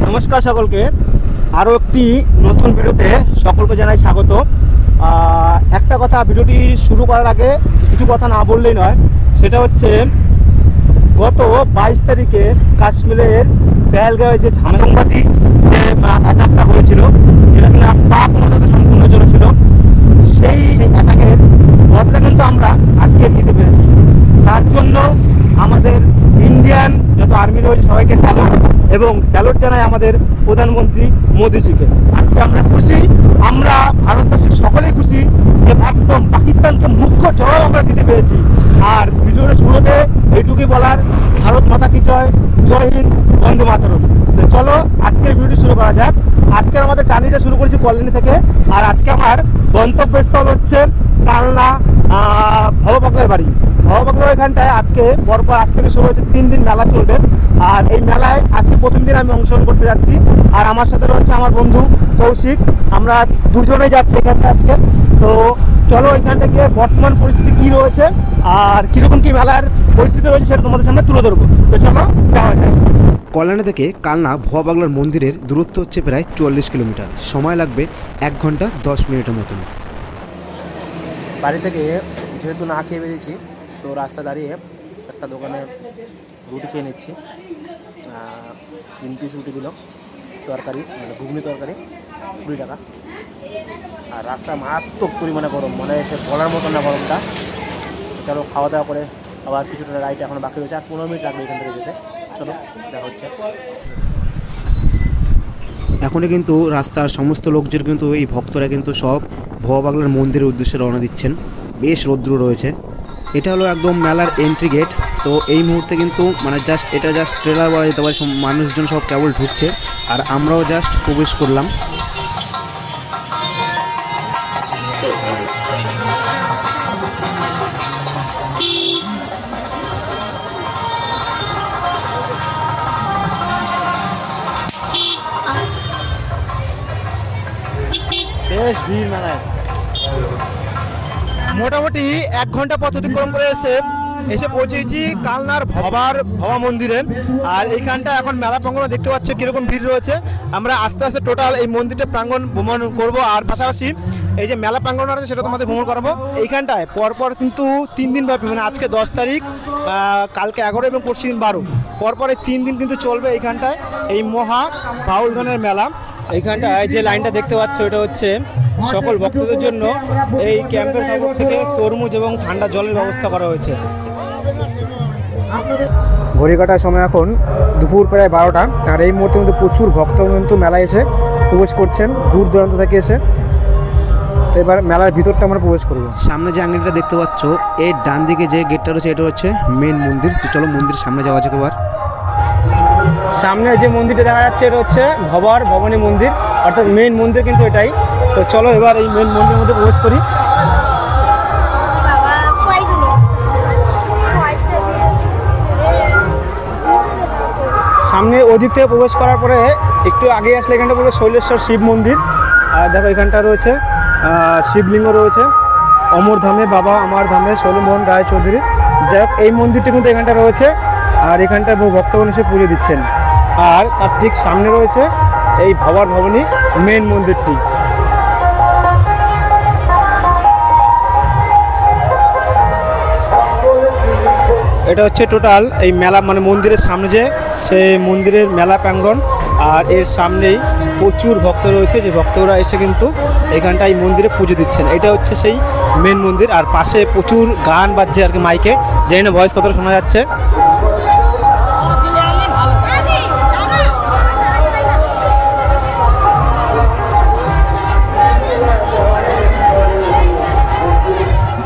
নমস্কার সকলকে, আরও একটি নতুন ভিডিওতে সকলকে জানাই স্বাগত। একটা কথা ভিডিওটি শুরু করার আগে কিছু কথা না বললেই নয়, সেটা হচ্ছে গত 22 তারিখে কাশ্মীরের পেহেলগাঁওয়ে যে ঝামেলাবাদী যে অ্যাটাকটা হয়েছিল, যেটা কিনা পাক মর্যাদা সম্পূর্ণ চলেছিল, সেই অ্যাটাকের বদলা কিন্তু আমরা আজকে নিতে পেরেছি। তার জন্য আমাদের ইন্ডিয়ান যত আর্মি রয়েছে সবাইকে স্যালুট, এবং স্যালুট জানাই আমাদের প্রধানমন্ত্রী মোদিজিকে। আজকে আমরা খুশি, আমরা ভারতবাসীর সকলেই খুশি যে একদম পাকিস্তানকে মুখ্য জবাব আমরা দিতে পেরেছি। আর ভিডিওর শুরুতে এইটুকুই বলার, ভারত মাতা কি জয়, জয় হিন্দ, বন্দে মাতরম। তো চলো আজকের ভিডিওটি শুরু করা যাক। আজকের আমাদের জার্নিটা শুরু করেছি কল্যাণী থেকে, আর আজকে আমার গন্তব্যস্থল হচ্ছে কালনা ভববাগলার বাড়ি। ভববাগলার এখানটায় আজকে পরপর আজ থেকে শুরু হয়েছে 3 দিন মেলা চলবে। আর এই মেলায় আজকে প্রথম দিন আমি অংশগ্রহণ করতে যাচ্ছি, আর আমার সাথে রয়েছে আমার বন্ধু কৌশিক। আমরা দুজনেই যাচ্ছি এখানটা আজকে। তো চলো এখানটা গিয়ে বর্তমান পরিস্থিতি কি রয়েছে আর কিরকম কি মেলার পরিস্থিতি রয়েছে সেটা তোমাদের সামনে তুলে ধরবো। তো চলো যাওয়া যায়। কল্যাণী থেকে কালনা ভবাগলার মন্দিরের দূরত্ব হচ্ছে প্রায় 44 কিলোমিটার। সময় লাগবে 1 ঘন্টা 10 মিনিটের মতন। বাড়ি থেকে যেহেতু না খেয়ে বেরিয়েছি, তো রাস্তা দাঁড়িয়ে একটা দোকানে রুটি খেয়ে নিচ্ছি। 3 পিস রুটি দিল, তরকারি মানে ঘুগনি তরকারি 20 টাকা। আর রাস্তা মারাত্মক পরিমাণে গরম, মানে সে বলার মতন না গরমটা। চলো খাওয়া দাওয়া করে আবার কিছুটা রাইড এখন বাকি রয়েছে, আর 15 মিনিট লাগবে এখান থেকে যেতে। চলো দেখা হচ্ছে। এখনই কিন্তু রাস্তার সমস্ত লোকজন কিন্তু এই ভক্তরা কিন্তু সব ভবাগলার মন্দিরের উদ্দেশ্যে রওনা দিচ্ছেন। বেশ রৌদ্র রয়েছে। এটা হলো একদম মেলার এন্ট্রি গেট। তো এই মুহূর্তে কিন্তু মানে এটা জাস্ট ট্রেলার বলা যেতে পারে। মানুষজন সব কেবল ঢুকছে আর আমরাও জাস্ট প্রবেশ করলাম। বেশ ভিড় মেলায়। মোটামুটি 1 ঘন্টা পথ অতিক্রম করে এসে পৌঁছেছি কালনার ভবা মন্দিরে। আর এইখানটা এখন মেলা প্রাঙ্গণ দেখতে পাচ্ছ কিরকম ভিড় রয়েছে। আমরা আস্তে আস্তে টোটাল এই মন্দিরটা প্রাঙ্গণ ভ্রমণ করব, আর পাশাপাশি এই যে মেলা প্রাঙ্গণ আছে সেটা তোমাদের ভ্রমণ করাবো। এইখানটায় পরপর কিন্তু 3 দিন ব্যাপী, মানে আজকে 10 তারিখ, কালকে 11 এবং পরশু দিন 12, পরপর এই 3 দিন কিন্তু চলবে এইখানটায় এই মহা বাউল গানের মেলা। এইখানটায় যে লাইনটা দেখতে পাচ্ছ এটা হচ্ছে সকল ভক্তদের জন্য এই ক্যাম্পের তরফ থেকে তরমুজ এবং ঠান্ডা জলের ব্যবস্থা করা হয়েছে। ঘড়ি কাটার সময় এখন দুপুর প্রায় 12টা। আর এই মুহূর্তে কিন্তু প্রচুর ভক্ত কিন্তু মেলায় এসে প্রবেশ করছেন দূর দূরান্ত থেকে এসে। তো এবার মেলার ভিতরটা আমরা প্রবেশ করব। সামনে যে আঙ্গিটা দেখতে পাচ্ছ, এর ডান দিকে যে গেটটা রয়েছে এটা হচ্ছে মেন মন্দির। তো চলো মন্দিরের সামনে যাওয়া যাক। এবার সামনে যে মন্দিরটা দেখা যাচ্ছে এটা হচ্ছে ভবানী মন্দির, অর্থাৎ মেন মন্দির কিন্তু এটাই। তো চলো এবার এই মেন মন্দিরের মধ্যে প্রবেশ করি। সামনে ওদিক থেকে প্রবেশ করার পরে একটু আগে আসলে এখানটা পড়বে শৈলেশ্বর শিব মন্দির। আর দেখো এখানটা রয়েছে শিবলিঙ্গ রয়েছে, অমর ধামে বাবা আমার ধামে শৈলমোহন রায় চৌধুরী। যাই হোক এই মন্দিরটি কিন্তু এখানটা রয়েছে, আর এখানটায় বহু ভক্তগণ এসে পুজো দিচ্ছেন। আর তার ঠিক সামনে রয়েছে এই ভবানী মেন মন্দিরটি। এটা হচ্ছে টোটাল এই মেলা, মানে মন্দিরের সামনে যে সেই মন্দিরের মেলা প্রাঙ্গণ। আর এর সামনেই প্রচুর ভক্ত রয়েছে, যে ভক্তরা এসে কিন্তু এখানটায় মন্দিরে পুজো দিচ্ছেন। এটা হচ্ছে সেই মেন মন্দির। আর পাশে প্রচুর গান বাজছে আর কি মাইকে, জানি না ভয়েস কতটা শোনা যাচ্ছে।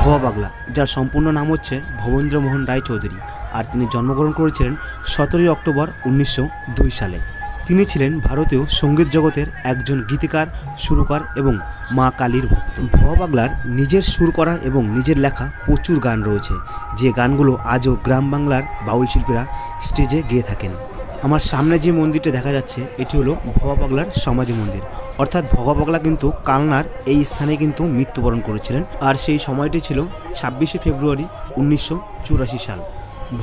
ভবাগলা, যার সম্পূর্ণ নাম হচ্ছে ভবেন্দ্রমোহন রায় চৌধুরী, আর তিনি জন্মগ্রহণ করেছিলেন 17 অক্টোবর 1902 সালে। তিনি ছিলেন ভারতীয় সঙ্গীত জগতের একজন গীতিকার, সুরকার এবং মা কালীর ভক্ত। ভোয়া পাগলার নিজের সুর করা এবং নিজের লেখা প্রচুর গান রয়েছে, যে গানগুলো আজও গ্রাম বাংলার বাউল শিল্পীরা স্টেজে গেয়ে থাকেন। আমার সামনে যে মন্দিরটা দেখা যাচ্ছে এটি হলো ভোয়া পাগলার সমাধি মন্দির। অর্থাৎ ভোয়া পাগলা কিন্তু কালনার এই স্থানে কিন্তু মৃত্যুবরণ করেছিলেন, আর সেই সময়টি ছিল 26শে ফেব্রুয়ারি 1984 সাল।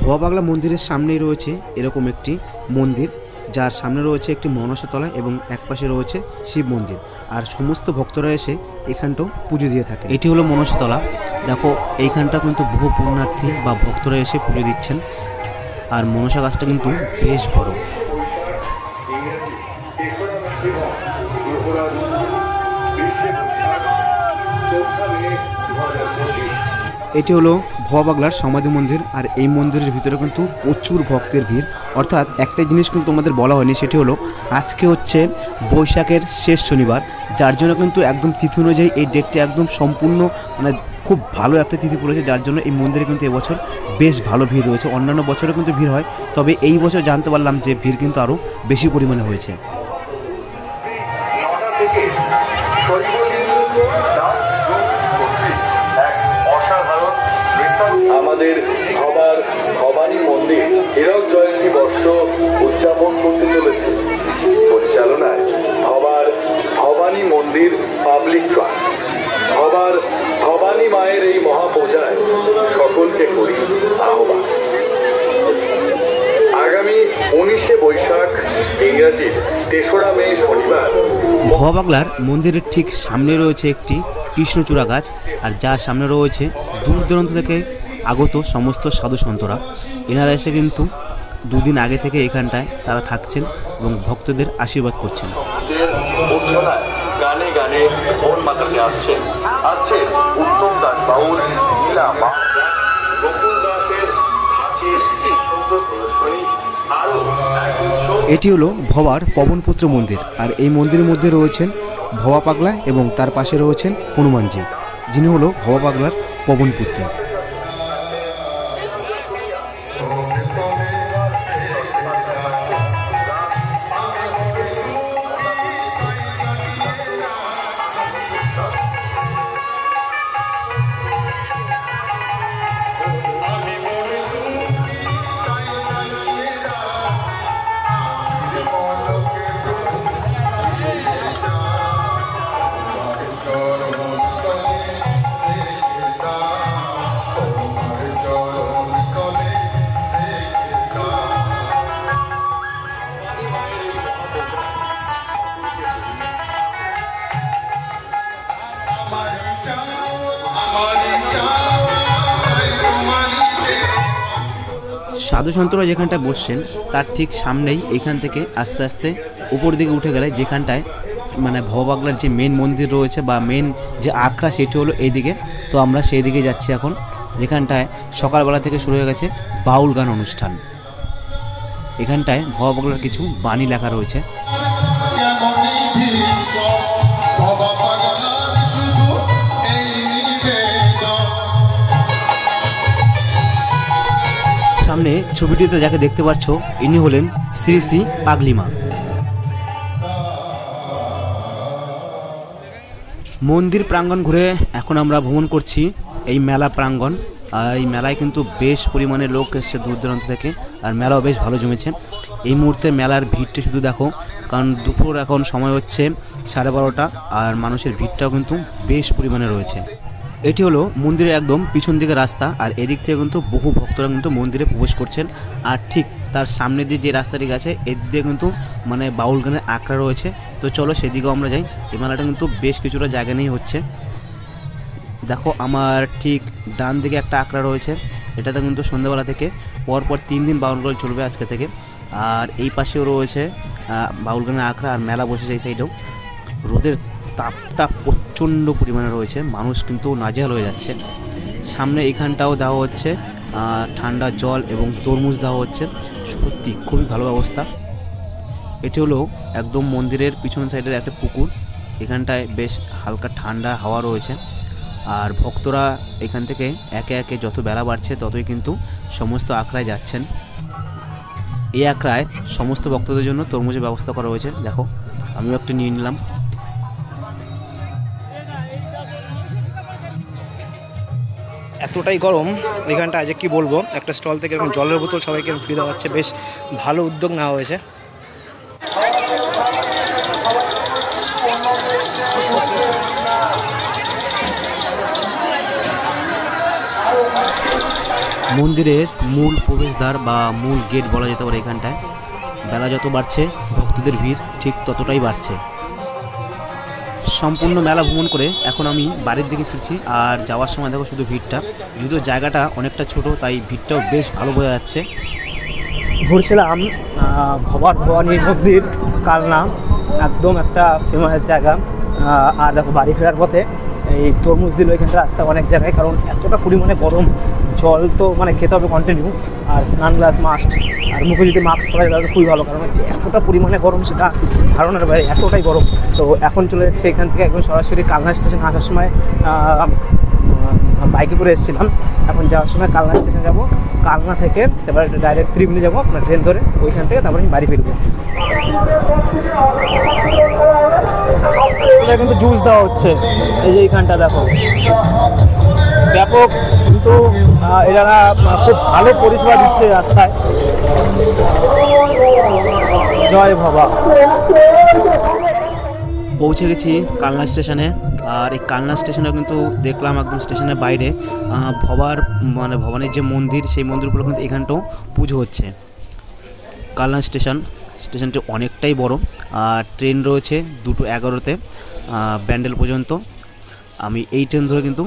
ভোয়া পাগলা মন্দিরের সামনেই রয়েছে এরকম একটি মন্দির, যার সামনে রয়েছে একটি মনসাতলা এবং একপাশে রয়েছে শিব মন্দির, আর সমস্ত ভক্তরা এসে এখানটাও পুজো দিয়ে থাকে। এটি হলো মনসাতলা। দেখো এইখানটা কিন্তু বহু পুণ্যার্থী বা ভক্তরা এসে পুজো দিচ্ছেন, আর মনসা গাছটা কিন্তু বেশ বড়। এটি হলো ভোয়া পাগলার সমাধি মন্দির, আর এই মন্দিরের ভিতরে কিন্তু প্রচুর ভক্তের ভিড়। অর্থাৎ একটা জিনিস কিন্তু তোমাদের বলা হয়নি, সেটি হলো আজকে হচ্ছে বৈশাখের শেষ শনিবার, যার জন্য কিন্তু একদম তিথি অনুযায়ী এই ডেটটি একদম সম্পূর্ণ মানে খুব ভালো একটা তিথি পড়েছে, যার জন্য এই মন্দিরে কিন্তু এবছর বেশ ভালো ভিড় রয়েছে। অন্যান্য বছরে কিন্তু ভিড় হয়, তবে এই বছর জানতে পারলাম যে ভিড় কিন্তু আরও বেশি পরিমাণে হয়েছে। আমাদের ভবানী মন্দির হীরক জয়ন্তী বর্ষ উদযাপন করতে চলেছে। পরিচালনায় ভবানী মন্দির পাবলিক ট্রাস্ট। ভবানী মায়ের এই মহাপূজায় সকলকে করি আহ্বান। আগামী 19শে বৈশাখ ইংরাজির 3রা মে শনিবার ভোয়া পাগলার মন্দিরের ঠিক সামনে রয়েছে একটি কৃষ্ণচূড়া গাছ, আর যার সামনে রয়েছে দূর দূরান্ত থেকে আগত সমস্ত সাধু সন্তরা। এনারা এসে কিন্তু দুদিন আগে থেকে এখানটায় তারা থাকছেন এবং ভক্তদের আশীর্বাদ করছেন। গানে গানে মন মাতাতে আসছেন উত্তম দাস বাউল, নীলা মা, গোকুল দাসের হাতের সুন্দর প্রদর্শনী। এটি হলো ভোয়ার পবনপুত্র মন্দির, আর এই মন্দিরের মধ্যে রয়েছেন ভোয়া পাগলা এবং তার পাশে রয়েছেন হনুমানজি, যিনি হলো ভোয়া পাগলার পবনপুত্র। সাধু সন্তরা যেখানটায় বসছেন তার ঠিক সামনেই এখান থেকে আস্তে আস্তে উপর দিকে উঠে গেলে যেখানটায় মানে ভোয়া পাগলার যে মেন মন্দির রয়েছে বা মেন যে আখড়া সেটি হলো এইদিকে। তো আমরা সেই দিকে যাচ্ছি এখন, যেখানটায় সকালবেলা থেকে শুরু হয়ে গেছে বাউল গান অনুষ্ঠান। এখানটায় ভোয়া পাগলার কিছু বাণী লেখা রয়েছে। সামনে ছবিটিতে যাকে দেখতে পাচ্ছ ইনি হলেন শ্রী শ্রী পাগলিমা। মন্দির প্রাঙ্গণ ঘুরে এখন আমরা ভ্রমণ করছি এই মেলা প্রাঙ্গণ, আর এই মেলায় কিন্তু বেশ পরিমাণে লোক এসছে দূর দূরান্ত থেকে, আর মেলাও বেশ ভালো জমেছে। এই মুহূর্তে মেলার ভিড়টা শুধু দেখো, কারণ দুপুর এখন সময় হচ্ছে 12:30, আর মানুষের ভিড়টাও কিন্তু বেশ পরিমাণে রয়েছে। এটি হলো মন্দিরের একদম পিছন দিকে রাস্তা, আর এদিক থেকে কিন্তু বহু ভক্তরা কিন্তু মন্দিরে প্রবেশ করছেন, আর ঠিক তার সামনে দিয়ে যে রাস্তাটি গেছে এদিক দিয়ে কিন্তু মানে বাউল গানের আখড়া রয়েছে। তো চলো সেদিকেও আমরা যাই। এই মেলাটা কিন্তু বেশ কিছুটা জায়গা নিয়ে হচ্ছে। দেখো আমার ঠিক ডান দিকে একটা আখড়া রয়েছে, এটাতে কিন্তু সন্ধ্যাবেলা থেকে পরপর 3 দিন বাউল গান চলবে আজকে থেকে। আর এই পাশেও রয়েছে বাউল গানের আখড়া, আর মেলা বসেছে এই সাইডেও। রোদের তাপটা প্রচণ্ড পরিমাণে রয়েছে, মানুষ কিন্তু নাজেহাল হয়ে যাচ্ছে। সামনে এখানটাও দেওয়া হচ্ছে ঠান্ডা জল এবং তরমুজ দেওয়া হচ্ছে, সত্যি খুবই ভালো ব্যবস্থা। এটি হলো একদম মন্দিরের পিছন সাইডের একটা পুকুর, এখানটায় বেশ হালকা ঠান্ডা হাওয়া রয়েছে, আর ভক্তরা এখান থেকে একে একে যত বেলা বাড়ছে ততই কিন্তু সমস্ত আখড়ায় যাচ্ছেন। এই একরায় সমস্ত ভক্তদের জন্য তরমুজের ব্যবস্থা করা হয়েছে। দেখো আমিও একটু নিয়ে নিলাম। এতটাই গরম এখানটা, আজ কি বলবো, একটা স্টল থেকে এরকম জলের বোতল সবাইকে ফ্রি দেওয়া হচ্ছে, বেশ ভালো উদ্যোগ নেওয়া হয়েছে। মন্দিরের মূল প্রবেশদ্বার বা মূল গেট বলা যেতে পারে এখানটায়। বেলা যত বাড়ছে ভক্তদের ভিড় ঠিক ততটাই বাড়ছে। সম্পূর্ণ মেলা ভ্রমণ করে এখন আমি বাড়ির দিকে ফিরছি। আর যাওয়ার সময় দেখো শুধু ভিড়টা, যদিও জায়গাটা অনেকটা ছোট তাই ভিড়টাও বেশ ভালো বোঝা যাচ্ছে। ঘুরছিলাম ভবানী মন্দির কালনা, একদম একটা ফেমাস জায়গা। আর দেখো বাড়ি ফেরার পথে এই তরমুজ দিল এখানটা রাস্তা অনেক জায়গায়, কারণ এতটা পরিমাণে গরম। জল তো মানে খেতে হবে কন্টিনিউ, আর স্নান গ্লাস মাস্ট, আর মুখে যদি মাস্ক পরা যায় তাহলে খুবই ভালো, কারণ হচ্ছে এতটা পরিমাণে গরম সেটা ধারণার বাইরে, এতটাই গরম। তো এখন চলে যাচ্ছে এখান থেকে একদম সরাসরি কালনা স্টেশন। আসার সময় বাইকে করে এসেছিলাম, এখন যাওয়ার সময় কালনা স্টেশন যাব। কালনা থেকে তারপরে ডাইরেক্ট ত্রিবেণী যাবো আপনার ট্রেন ধরে, ওইখান থেকে তারপরে আমি বাড়ি ফিরবো। কিন্তু জুস দেওয়া হচ্ছে এই যে এইখানটা দেখো, ব্যাপক, কিন্তু এরা খুব ভালো পরিষেবা দিচ্ছে রাস্তায়। জয় বাবা। পৌঁছে গেছি কালনা স্টেশনে। আর এই কালনা স্টেশনে কিন্তু দেখলাম একদম স্টেশনের বাইরে ভবানীর যে মন্দির, সেই মন্দিরগুলো কিন্তু এখানটাও পুজো হচ্ছে। কালনা স্টেশনটি অনেকটাই বড়, আর ট্রেন রয়েছে 2:11-তে ব্যান্ডেল পর্যন্ত। আমি এই ট্রেন ধরে কিন্তু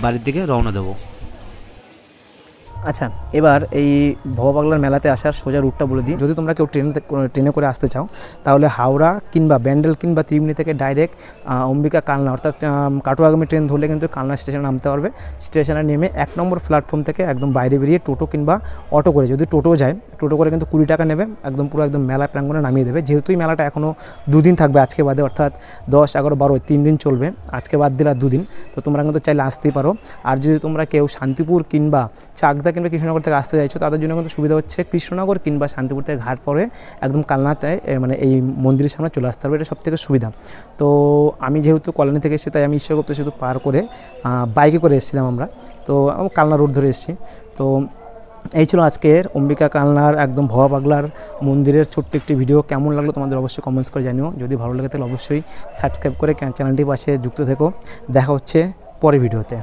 বাড়ির দিকে রওনা দেবো। আচ্ছা, এবার এই ভববাগলার মেলাতে আসার সোজা রুটটা বলে দিই। যদি তোমরা কেউ ট্রেনে করে আসতে চাও তাহলে হাওড়া কিংবা ব্যান্ডেল কিংবা ত্রিবেণী থেকে ডাইরেক্ট অম্বিকা কালনা অর্থাৎ কাটোয়াগামী ট্রেন ধরলে কিন্তু কালনা স্টেশনে নামতে পারবে। স্টেশনে নেমে 1 নম্বর প্ল্যাটফর্ম থেকে একদম বাইরে বেরিয়ে টোটো কিংবা অটো করে, যদি টোটো যায়, টোটো করে কিন্তু 20 টাকা নেবে, একদম মেলা প্রাঙ্গণে নামিয়ে দেবে। যেহেতু এই মেলাটা এখনও 2 দিন থাকবে আজকে বাদে, অর্থাৎ 10, 11, 12 3 দিন চলবে, আজকে বাদ দিলে আর 2 দিন। তো তোমরা কিন্তু চাইলে আসতেই পারো। আর যদি তোমরা কেউ শান্তিপুর কিংবা চাকদা কিংবা কৃষ্ণনগর থেকে আসতে চাইছো তাদের জন্য কিন্তু সুবিধা হচ্ছে কৃষ্ণনগর কিংবা শান্তিপুর থেকে ঘাট পরে একদম কালনাতে মানে এই মন্দিরের সামনে চলে আসতে পারবে, এটা সবথেকে সুবিধা। তো আমি যেহেতু কলোনি থেকে এসেছি তাই আমি ঈশ্বরগুপ্ত সেতু পার করে বাইকে করে এসেছিলাম আমরা, তো কালনা রোড ধরে এসেছি। তো এই ছিল আজকের অম্বিকা কালনার একদম ভববাগলার মন্দিরের ছোট্ট একটি ভিডিও। কেমন লাগলো তোমাদের অবশ্যই কমেন্টস করে জানিও। যদি ভালো লাগে তাহলে অবশ্যই সাবস্ক্রাইব করে চ্যানেলটির পাশে যুক্ত থেকো। দেখা হচ্ছে পরের ভিডিওতে।